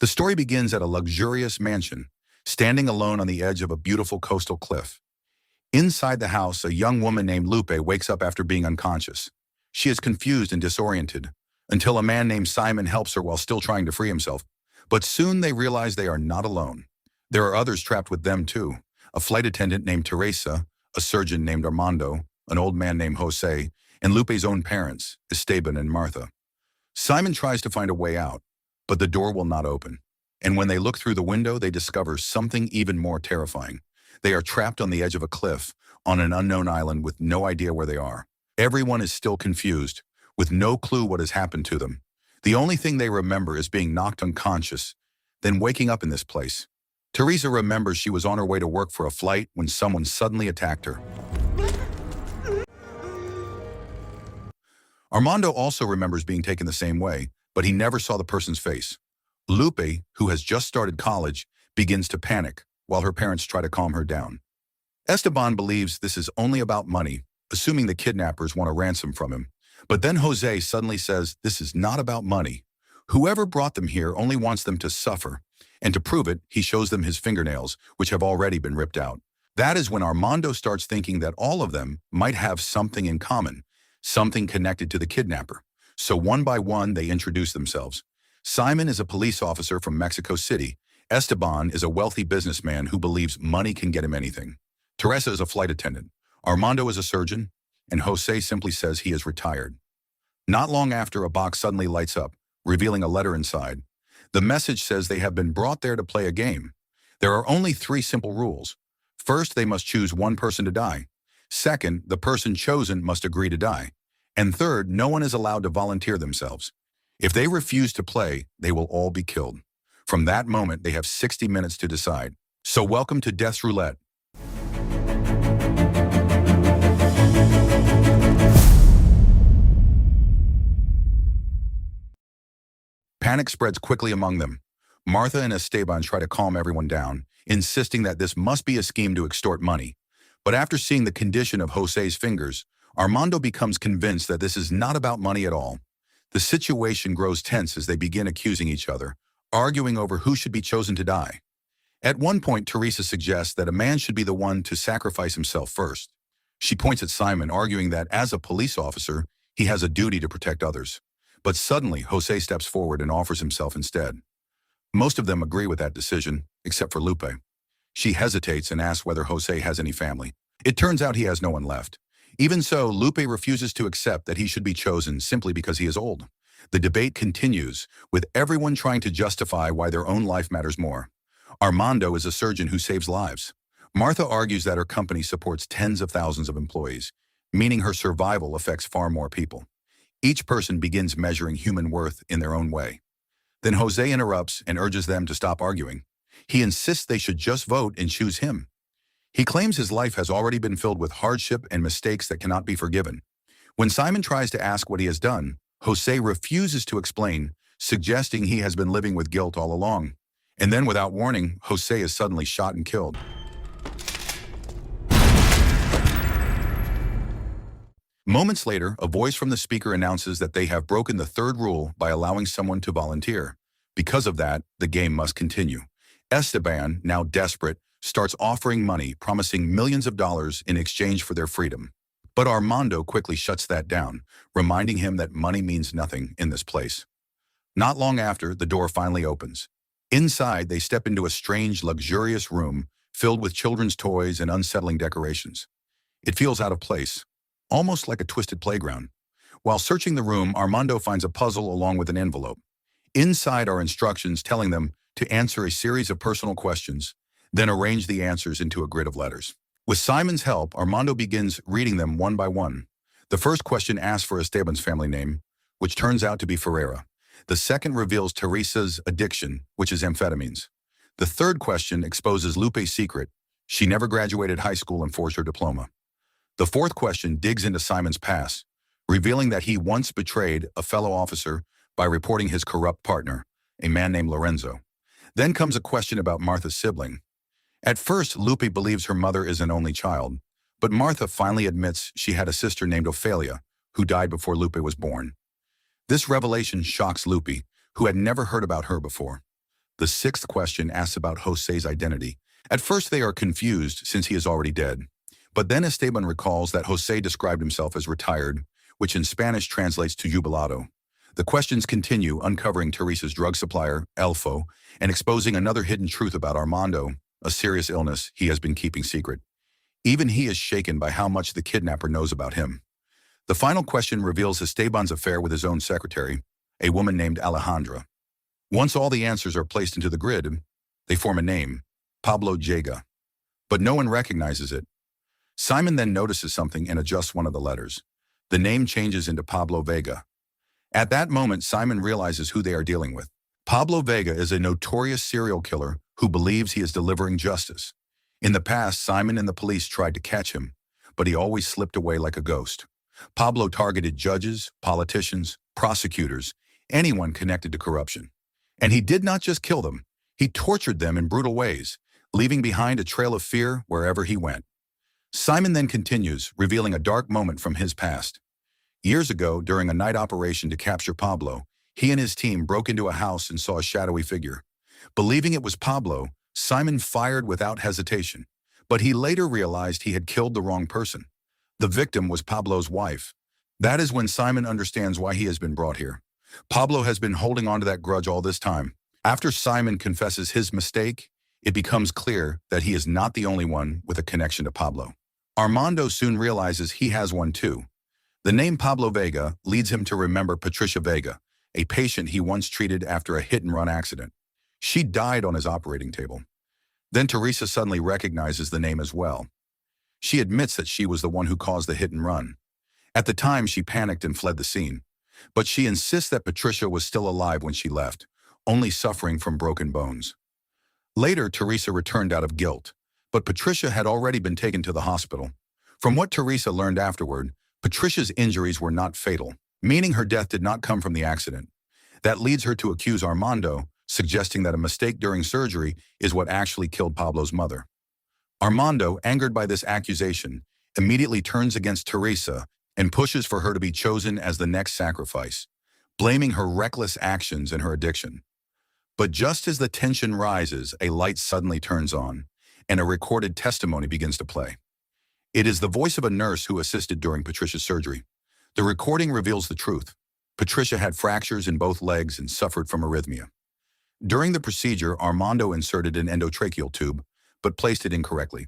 The story begins at a luxurious mansion, standing alone on the edge of a beautiful coastal cliff. Inside the house, a young woman named Lupe wakes up after being unconscious. She is confused and disoriented, until a man named Simon helps her while still trying to free himself. But soon they realize they are not alone. There are others trapped with them too. A flight attendant named Teresa, a surgeon named Armando, an old man named Jose, and Lupe's own parents, Esteban and Martha. Simon tries to find a way out, but the door will not open. And when they look through the window, they discover something even more terrifying. They are trapped on the edge of a cliff, on an unknown island with no idea where they are. Everyone is still confused, with no clue what has happened to them. The only thing they remember is being knocked unconscious, then waking up in this place. Teresa remembers she was on her way to work for a flight when someone suddenly attacked her. Armando also remembers being taken the same way, but he never saw the person's face. Lupe, who has just started college, begins to panic, while her parents try to calm her down. Esteban believes this is only about money, assuming the kidnappers want a ransom from him. But then Jose suddenly says this is not about money. Whoever brought them here only wants them to suffer, and to prove it, he shows them his fingernails, which have already been ripped out. That is when Armando starts thinking that all of them might have something in common, something connected to the kidnapper. So one by one, they introduce themselves. Simon is a police officer from Mexico City. Esteban is a wealthy businessman who believes money can get him anything. Teresa is a flight attendant. Armando is a surgeon, and Jose simply says he is retired. Not long after, a box suddenly lights up, revealing a letter inside. The message says they have been brought there to play a game. There are only 3 simple rules. First, they must choose one person to die. Second, the person chosen must agree to die. And third, no one is allowed to volunteer themselves. If they refuse to play, they will all be killed. From that moment, they have 60 minutes to decide. So welcome to Death's Roulette. Panic spreads quickly among them. Martha and Esteban try to calm everyone down, insisting that this must be a scheme to extort money. But after seeing the condition of Jose's fingers, Armando becomes convinced that this is not about money at all. The situation grows tense as they begin accusing each other, arguing over who should be chosen to die. At one point, Teresa suggests that a man should be the one to sacrifice himself first. She points at Simon, arguing that as a police officer, he has a duty to protect others. But suddenly, Jose steps forward and offers himself instead. Most of them agree with that decision, except for Lupe. She hesitates and asks whether Jose has any family. It turns out he has no one left. Even so, Lupe refuses to accept that he should be chosen simply because he is old. The debate continues, with everyone trying to justify why their own life matters more. Armando is a surgeon who saves lives. Martha argues that her company supports tens of thousands of employees, meaning her survival affects far more people. Each person begins measuring human worth in their own way. Then Jose interrupts and urges them to stop arguing. He insists they should just vote and choose him. He claims his life has already been filled with hardship and mistakes that cannot be forgiven. When Simon tries to ask what he has done, Jose refuses to explain, suggesting he has been living with guilt all along. And then, without warning, Jose is suddenly shot and killed. Moments later, a voice from the speaker announces that they have broken the 3rd rule by allowing someone to volunteer. Because of that, the game must continue. Esteban, now desperate, starts offering money, promising millions of dollars in exchange for their freedom. But Armando quickly shuts that down, reminding him that money means nothing in this place. Not long after, the door finally opens. Inside, they step into a strange, luxurious room filled with children's toys and unsettling decorations. It feels out of place, almost like a twisted playground. While searching the room, Armando finds a puzzle along with an envelope. Inside are instructions telling them to answer a series of personal questions, then arrange the answers into a grid of letters. With Simon's help, Armando begins reading them one by one. The first question asks for Esteban's family name, which turns out to be Ferreira. The second reveals Teresa's addiction, which is amphetamines. The third question exposes Lupe's secret. She never graduated high school and forged her diploma. The fourth question digs into Simon's past, revealing that he once betrayed a fellow officer by reporting his corrupt partner, a man named Lorenzo. Then comes a question about Martha's sibling. At first, Lupe believes her mother is an only child, but Martha finally admits she had a sister named Ophelia, who died before Lupe was born. This revelation shocks Lupe, who had never heard about her before. The sixth question asks about Jose's identity. At first they are confused since he is already dead. But then Esteban recalls that Jose described himself as retired, which in Spanish translates to jubilado. The questions continue, uncovering Teresa's drug supplier, Elfo, and exposing another hidden truth about Armando, a serious illness he has been keeping secret. Even he is shaken by how much the kidnapper knows about him. The final question reveals Esteban's affair with his own secretary, a woman named Alejandra. Once all the answers are placed into the grid, they form a name, Pablo Jaga. But no one recognizes it. Simon then notices something and adjusts one of the letters. The name changes into Pablo Vega. At that moment, Simon realizes who they are dealing with. Pablo Vega is a notorious serial killer who believes he is delivering justice. In the past, Simon and the police tried to catch him, but he always slipped away like a ghost. Pablo targeted judges, politicians, prosecutors, anyone connected to corruption. And he did not just kill them, he tortured them in brutal ways, leaving behind a trail of fear wherever he went. Simon then continues, revealing a dark moment from his past. Years ago, during a night operation to capture Pablo, he and his team broke into a house and saw a shadowy figure. Believing it was Pablo, Simon fired without hesitation, but he later realized he had killed the wrong person. The victim was Pablo's wife. That is when Simon understands why he has been brought here. Pablo has been holding on to that grudge all this time. After Simon confesses his mistake, it becomes clear that he is not the only one with a connection to Pablo. Armando soon realizes he has one too. The name Pablo Vega leads him to remember Patricia Vega, a patient he once treated after a hit-and-run accident. She died on his operating table. Then Teresa suddenly recognizes the name as well. She admits that she was the one who caused the hit-and-run. At the time, she panicked and fled the scene. But she insists that Patricia was still alive when she left, only suffering from broken bones. Later, Teresa returned out of guilt, but Patricia had already been taken to the hospital. From what Teresa learned afterward, Patricia's injuries were not fatal, meaning her death did not come from the accident. That leads her to accuse Armando, suggesting that a mistake during surgery is what actually killed Pablo's mother. Armando, angered by this accusation, immediately turns against Teresa and pushes for her to be chosen as the next sacrifice, blaming her reckless actions and her addiction. But just as the tension rises, a light suddenly turns on, and a recorded testimony begins to play. It is the voice of a nurse who assisted during Patricia's surgery. The recording reveals the truth. Patricia had fractures in both legs and suffered from arrhythmia. During the procedure, Armando inserted an endotracheal tube, but placed it incorrectly.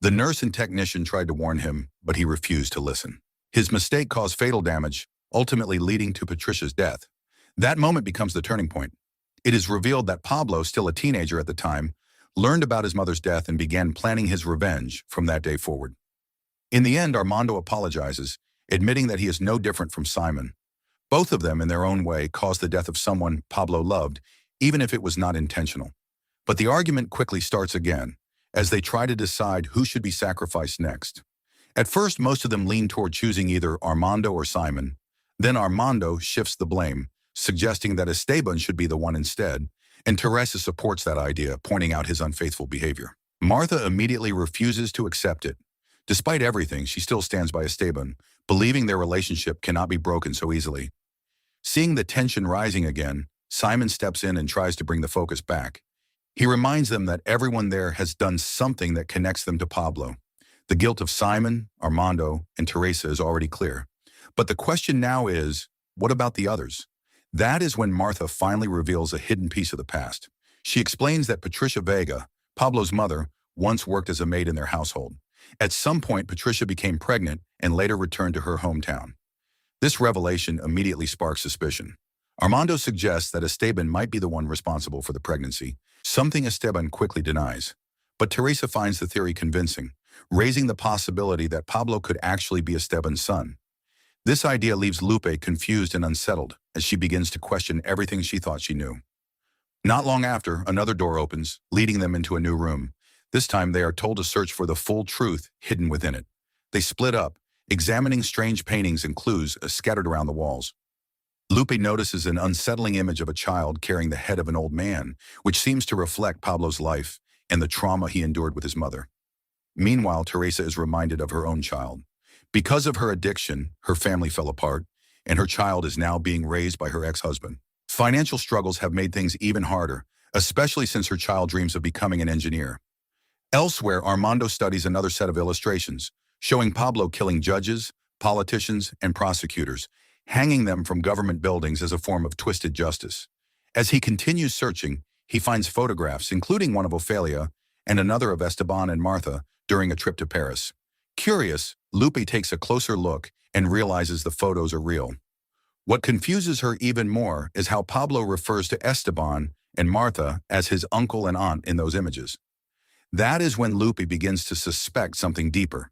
The nurse and technician tried to warn him, but he refused to listen. His mistake caused fatal damage, ultimately leading to Patricia's death. That moment becomes the turning point. It is revealed that Pablo, still a teenager at the time, learned about his mother's death and began planning his revenge from that day forward. In the end, Armando apologizes, admitting that he is no different from Simon. Both of them, in their own way, caused the death of someone Pablo loved, even if it was not intentional. But the argument quickly starts again, as they try to decide who should be sacrificed next. At first, most of them lean toward choosing either Armando or Simon. Then Armando shifts the blame, suggesting that Esteban should be the one instead, and Teresa supports that idea, pointing out his unfaithful behavior. Martha immediately refuses to accept it. Despite everything, she still stands by Esteban, believing their relationship cannot be broken so easily. Seeing the tension rising again, Simon steps in and tries to bring the focus back. He reminds them that everyone there has done something that connects them to Pablo. The guilt of Simon, Armando, and Teresa is already clear. But the question now is, what about the others? That is when Martha finally reveals a hidden piece of the past. She explains that Patricia Vega, Pablo's mother, once worked as a maid in their household. At some point, Patricia became pregnant and later returned to her hometown. This revelation immediately sparks suspicion. Armando suggests that Esteban might be the one responsible for the pregnancy, something Esteban quickly denies. But Teresa finds the theory convincing, raising the possibility that Pablo could actually be Esteban's son. This idea leaves Lupe confused and unsettled as she begins to question everything she thought she knew. Not long after, another door opens, leading them into a new room. This time they are told to search for the full truth hidden within it. They split up, examining strange paintings and clues scattered around the walls. Lupe notices an unsettling image of a child carrying the head of an old man, which seems to reflect Pablo's life and the trauma he endured with his mother. Meanwhile, Teresa is reminded of her own child. Because of her addiction, her family fell apart, and her child is now being raised by her ex-husband. Financial struggles have made things even harder, especially since her child dreams of becoming an engineer. Elsewhere, Armando studies another set of illustrations, showing Pablo killing judges, politicians, and prosecutors, hanging them from government buildings as a form of twisted justice. As he continues searching, he finds photographs, including one of Ophelia and another of Esteban and Martha, during a trip to Paris. Curious, Lupe takes a closer look and realizes the photos are real. What confuses her even more is how Pablo refers to Esteban and Martha as his uncle and aunt in those images. That is when Lupe begins to suspect something deeper.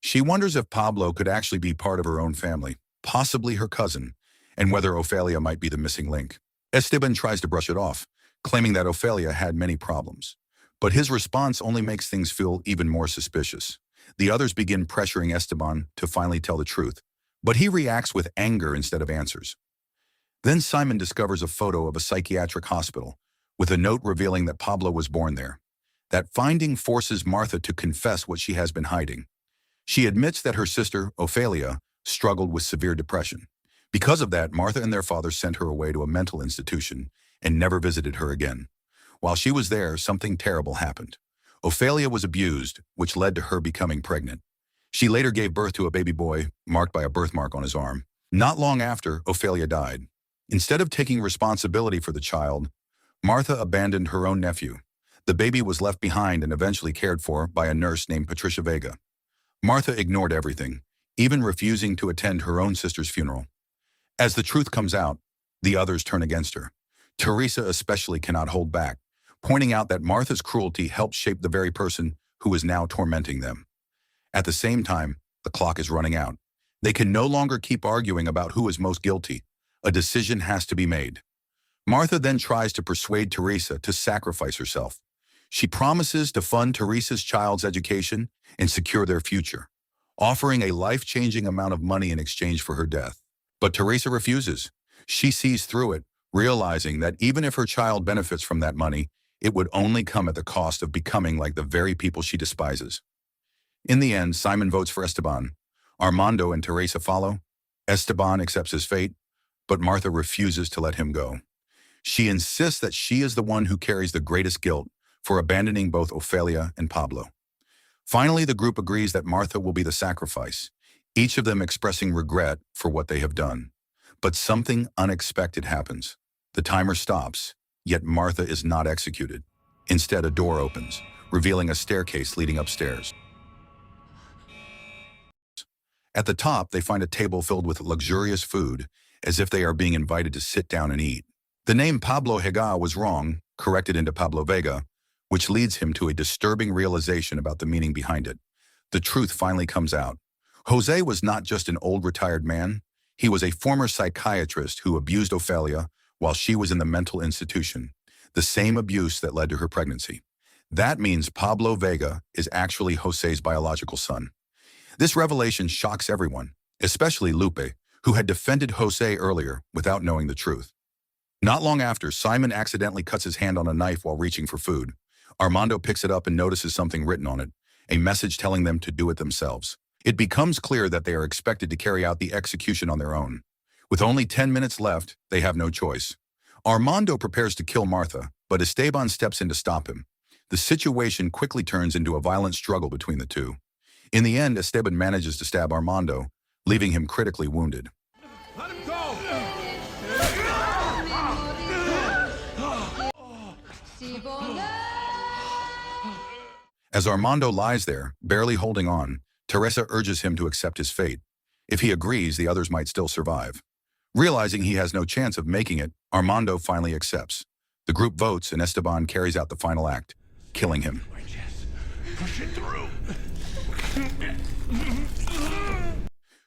She wonders if Pablo could actually be part of her own family, possibly her cousin, and whether Ophelia might be the missing link. Esteban tries to brush it off, claiming that Ophelia had many problems. But his response only makes things feel even more suspicious. The others begin pressuring Esteban to finally tell the truth, but he reacts with anger instead of answers. Then Simon discovers a photo of a psychiatric hospital, with a note revealing that Pablo was born there. That finding forces Martha to confess what she has been hiding. She admits that her sister, Ophelia, struggled with severe depression. Because of that, Martha and their father sent her away to a mental institution and never visited her again. While she was there, something terrible happened. Ophelia was abused, which led to her becoming pregnant. She later gave birth to a baby boy, marked by a birthmark on his arm. Not long after, Ophelia died. Instead of taking responsibility for the child, Martha abandoned her own nephew. The baby was left behind and eventually cared for by a nurse named Patricia Vega. Martha ignored everything, even refusing to attend her own sister's funeral. As the truth comes out, the others turn against her. Teresa especially cannot hold back, pointing out that Martha's cruelty helped shape the very person who is now tormenting them. At the same time, the clock is running out. They can no longer keep arguing about who is most guilty. A decision has to be made. Martha then tries to persuade Teresa to sacrifice herself. She promises to fund Teresa's child's education and secure their future, offering a life-changing amount of money in exchange for her death. But Teresa refuses. She sees through it, realizing that even if her child benefits from that money, it would only come at the cost of becoming like the very people she despises. In the end, Simon votes for Esteban. Armando and Teresa follow. Esteban accepts his fate, but Martha refuses to let him go. She insists that she is the one who carries the greatest guilt for abandoning both Ophelia and Pablo. Finally, the group agrees that Martha will be the sacrifice, each of them expressing regret for what they have done. But something unexpected happens. The timer stops, yet Martha is not executed. Instead, a door opens, revealing a staircase leading upstairs. At the top, they find a table filled with luxurious food, as if they are being invited to sit down and eat. The name Pablo Vega was wrong, corrected into Pablo Vega, which leads him to a disturbing realization about the meaning behind it. The truth finally comes out. Jose was not just an old retired man. He was a former psychiatrist who abused Ophelia while she was in the mental institution, the same abuse that led to her pregnancy. That means Pablo Vega is actually Jose's biological son. This revelation shocks everyone, especially Lupe, who had defended Jose earlier without knowing the truth. Not long after, Simon accidentally cuts his hand on a knife while reaching for food. Armando picks it up and notices something written on it, a message telling them to do it themselves. It becomes clear that they are expected to carry out the execution on their own. With only 10 minutes left, they have no choice. Armando prepares to kill Martha, but Esteban steps in to stop him. The situation quickly turns into a violent struggle between the two. In the end, Esteban manages to stab Armando, leaving him critically wounded. Let him go! As Armando lies there, barely holding on, Teresa urges him to accept his fate. If he agrees, the others might still survive. Realizing he has no chance of making it, Armando finally accepts. The group votes and Esteban carries out the final act, killing him. Push it through.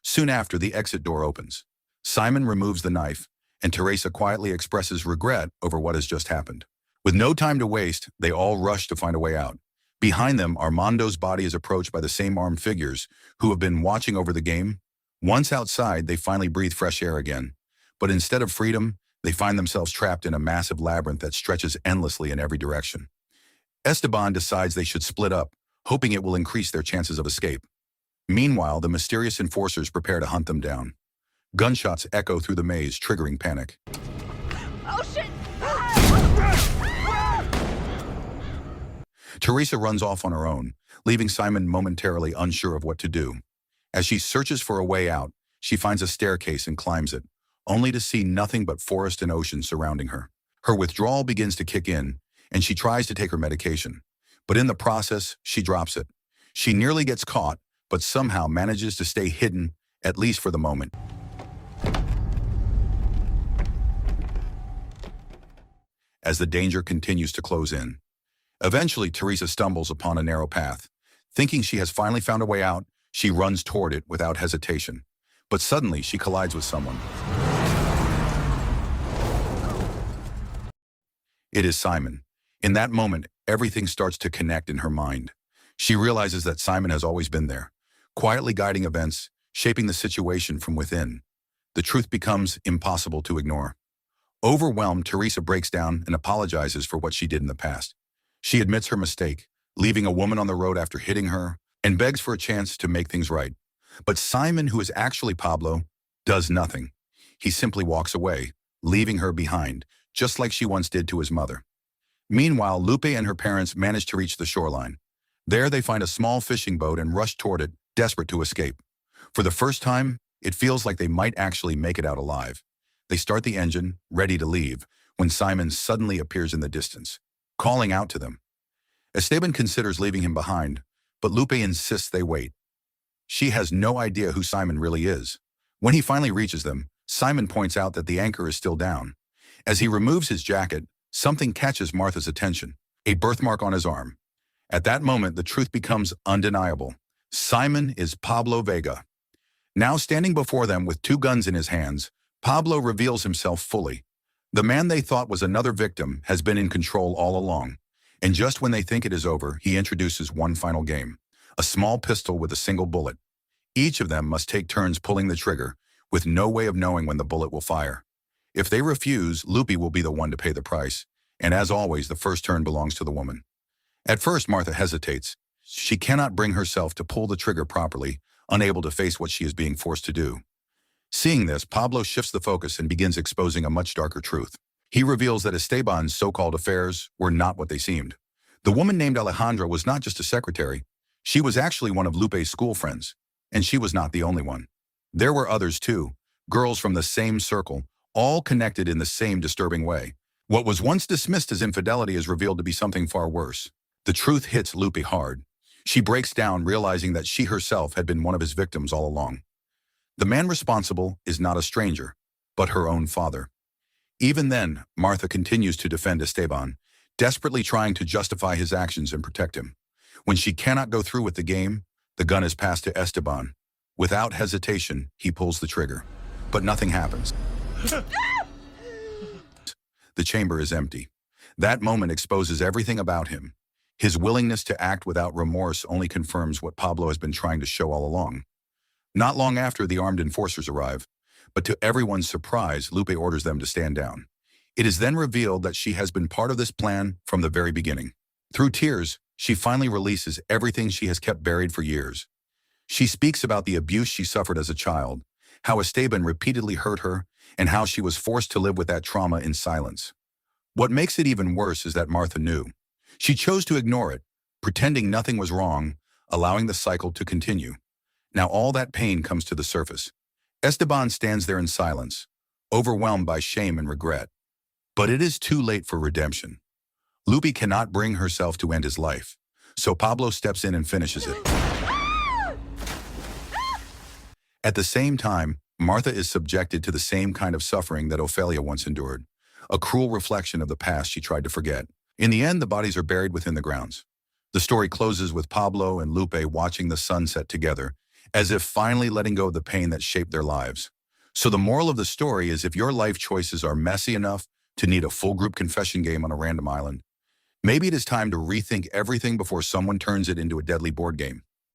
Soon after, the exit door opens. Simon removes the knife, and Teresa quietly expresses regret over what has just happened. With no time to waste, they all rush to find a way out. Behind them, Armando's body is approached by the same armed figures who have been watching over the game. Once outside, they finally breathe fresh air again. But instead of freedom, they find themselves trapped in a massive labyrinth that stretches endlessly in every direction. Esteban decides they should split up, hoping it will increase their chances of escape. Meanwhile, the mysterious enforcers prepare to hunt them down. Gunshots echo through the maze, triggering panic. Oh shit! Teresa runs off on her own, leaving Simon momentarily unsure of what to do. As she searches for a way out, she finds a staircase and climbs it, only to see nothing but forest and ocean surrounding her. Her withdrawal begins to kick in, and she tries to take her medication. But in the process, she drops it. She nearly gets caught, but somehow manages to stay hidden, at least for the moment. As the danger continues to close in. Eventually, Teresa stumbles upon a narrow path. Thinking she has finally found a way out, she runs toward it without hesitation. But suddenly, she collides with someone. It is Simon. In that moment, everything starts to connect in her mind. She realizes that Simon has always been there, quietly guiding events, shaping the situation from within. The truth becomes impossible to ignore. Overwhelmed, Teresa breaks down and apologizes for what she did in the past. She admits her mistake, leaving a woman on the road after hitting her, and begs for a chance to make things right. But Simon, who is actually Pablo, does nothing. He simply walks away, leaving her behind, just like she once did to his mother. Meanwhile, Lupe and her parents manage to reach the shoreline. There they find a small fishing boat and rush toward it, desperate to escape. For the first time, it feels like they might actually make it out alive. They start the engine, ready to leave, when Simon suddenly appears in the distance, calling out to them. Esteban considers leaving him behind, but Lupe insists they wait. She has no idea who Simon really is. When he finally reaches them, Simon points out that the anchor is still down. As he removes his jacket, something catches Martha's attention, a birthmark on his arm. At that moment, the truth becomes undeniable. Simon is Pablo Vega. Now standing before them with 2 guns in his hands, Pablo reveals himself fully. The man they thought was another victim has been in control all along. And just when they think it is over, he introduces one final game, a small pistol with a single bullet. Each of them must take turns pulling the trigger, with no way of knowing when the bullet will fire. If they refuse, Lupe will be the one to pay the price, and as always, the first turn belongs to the woman. At first, Martha hesitates. She cannot bring herself to pull the trigger properly, unable to face what she is being forced to do. Seeing this, Pablo shifts the focus and begins exposing a much darker truth. He reveals that Esteban's so-called affairs were not what they seemed. The woman named Alejandra was not just a secretary. She was actually one of Lupe's school friends, and she was not the only one. There were others too, girls from the same circle, all connected in the same disturbing way. What was once dismissed as infidelity is revealed to be something far worse. The truth hits Lupe hard. She breaks down, realizing that she herself had been one of his victims all along. The man responsible is not a stranger, but her own father. Even then, Martha continues to defend Esteban, desperately trying to justify his actions and protect him. When she cannot go through with the game, the gun is passed to Esteban. Without hesitation, he pulls the trigger. But nothing happens. The chamber is empty. That moment exposes everything about him. His willingness to act without remorse only confirms what Pablo has been trying to show all along. Not long after, the armed enforcers arrive, but to everyone's surprise, Lupe orders them to stand down. It is then revealed that she has been part of this plan from the very beginning. Through tears, she finally releases everything she has kept buried for years. She speaks about the abuse she suffered as a child, how Esteban repeatedly hurt her, and how she was forced to live with that trauma in silence. What makes it even worse is that Martha knew. She chose to ignore it, pretending nothing was wrong, allowing the cycle to continue. Now all that pain comes to the surface. Esteban stands there in silence, overwhelmed by shame and regret. But it is too late for redemption. Lupe cannot bring herself to end his life, so Pablo steps in and finishes it. At the same time, Martha is subjected to the same kind of suffering that Ophelia once endured, a cruel reflection of the past she tried to forget. In the end, the bodies are buried within the grounds. The story closes with Pablo and Lupe watching the sunset together, as if finally letting go of the pain that shaped their lives. So the moral of the story is, if your life choices are messy enough to need a full group confession game on a random island, maybe it is time to rethink everything before someone turns it into a deadly board game.